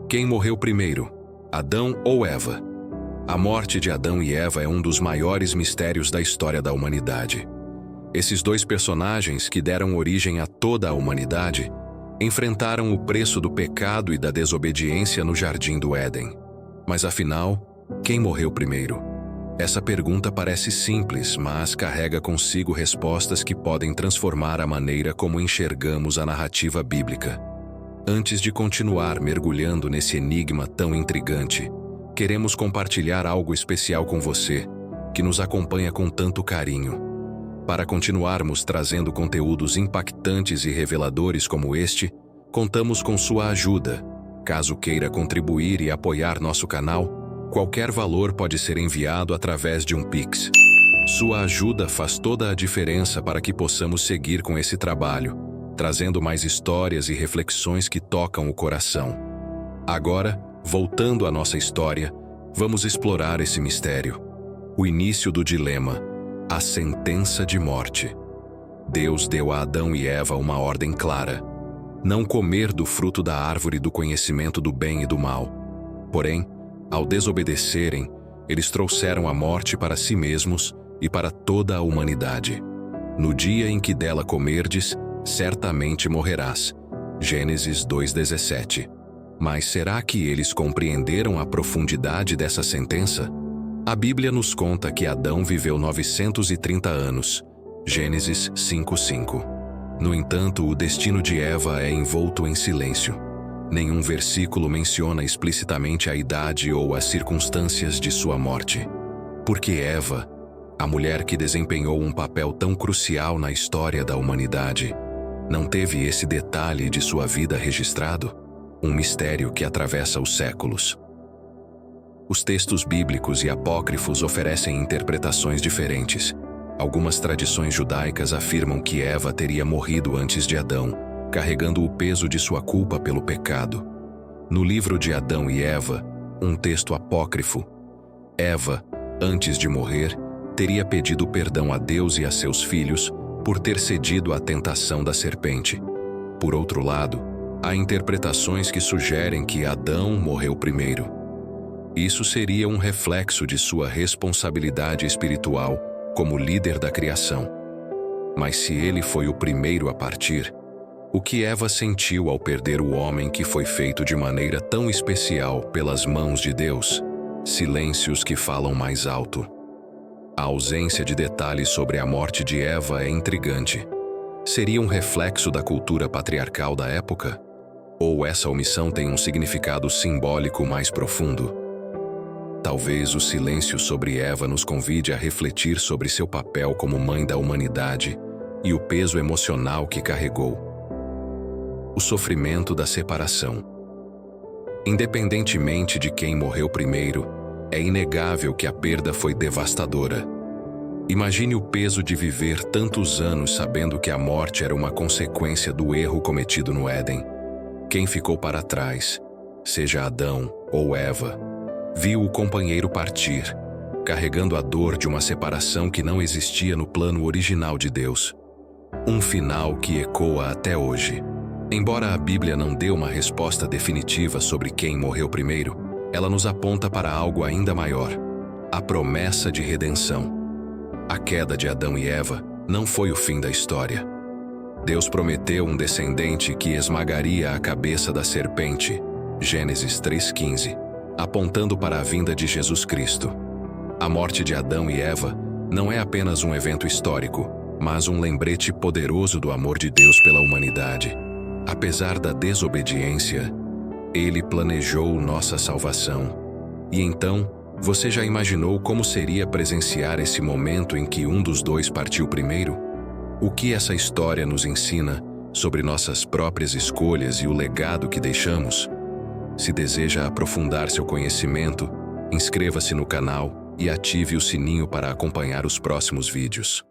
Quem morreu primeiro, Adão ou Eva? A morte de Adão e Eva é um dos maiores mistérios da história da humanidade. Esses dois personagens, que deram origem a toda a humanidade, enfrentaram o preço do pecado e da desobediência no Jardim do Éden. Mas afinal, quem morreu primeiro? Essa pergunta parece simples, mas carrega consigo respostas que podem transformar a maneira como enxergamos a narrativa bíblica. Antes de continuar mergulhando nesse enigma tão intrigante, queremos compartilhar algo especial com você, que nos acompanha com tanto carinho. Para continuarmos trazendo conteúdos impactantes e reveladores como este, contamos com sua ajuda. Caso queira contribuir e apoiar nosso canal, qualquer valor pode ser enviado através de um Pix. Sua ajuda faz toda a diferença para que possamos seguir com esse trabalho, trazendo mais histórias e reflexões que tocam o coração. Agora, voltando à nossa história, vamos explorar esse mistério. O início do dilema, a sentença de morte. Deus deu a Adão e Eva uma ordem clara: não comer do fruto da árvore do conhecimento do bem e do mal. Porém, ao desobedecerem, eles trouxeram a morte para si mesmos e para toda a humanidade. No dia em que dela comerdes, certamente morrerás. Gênesis 2:17. Mas será que eles compreenderam a profundidade dessa sentença? A Bíblia nos conta que Adão viveu 930 anos. Gênesis 5:5. No entanto, o destino de Eva é envolto em silêncio. Nenhum versículo menciona explicitamente a idade ou as circunstâncias de sua morte. Porque Eva, a mulher que desempenhou um papel tão crucial na história da humanidade, não teve esse detalhe de sua vida registrado? Um mistério que atravessa os séculos. Os textos bíblicos e apócrifos oferecem interpretações diferentes. Algumas tradições judaicas afirmam que Eva teria morrido antes de Adão, carregando o peso de sua culpa pelo pecado. No livro de Adão e Eva, um texto apócrifo, Eva, antes de morrer, teria pedido perdão a Deus e a seus filhos por ter cedido à tentação da serpente. Por outro lado, há interpretações que sugerem que Adão morreu primeiro. Isso seria um reflexo de sua responsabilidade espiritual como líder da criação. Mas se ele foi o primeiro a partir, o que Eva sentiu ao perder o homem que foi feito de maneira tão especial pelas mãos de Deus? Silêncios que falam mais alto. A ausência de detalhes sobre a morte de Eva é intrigante. Seria um reflexo da cultura patriarcal da época? Ou essa omissão tem um significado simbólico mais profundo? Talvez o silêncio sobre Eva nos convide a refletir sobre seu papel como mãe da humanidade e o peso emocional que carregou. O sofrimento da separação. Independentemente de quem morreu primeiro, é inegável que a perda foi devastadora. Imagine o peso de viver tantos anos sabendo que a morte era uma consequência do erro cometido no Éden. Quem ficou para trás, seja Adão ou Eva, viu o companheiro partir, carregando a dor de uma separação que não existia no plano original de Deus. Um final que ecoa até hoje. Embora a Bíblia não dê uma resposta definitiva sobre quem morreu primeiro, ela nos aponta para algo ainda maior: a promessa de redenção. A queda de Adão e Eva não foi o fim da história. Deus prometeu um descendente que esmagaria a cabeça da serpente, Gênesis 3:15, apontando para a vinda de Jesus Cristo. A morte de Adão e Eva não é apenas um evento histórico, mas um lembrete poderoso do amor de Deus pela humanidade. Apesar da desobediência, Ele planejou nossa salvação. E então, você já imaginou como seria presenciar esse momento em que um dos dois partiu primeiro? O que essa história nos ensina sobre nossas próprias escolhas e o legado que deixamos? Se deseja aprofundar seu conhecimento, inscreva-se no canal e ative o sininho para acompanhar os próximos vídeos.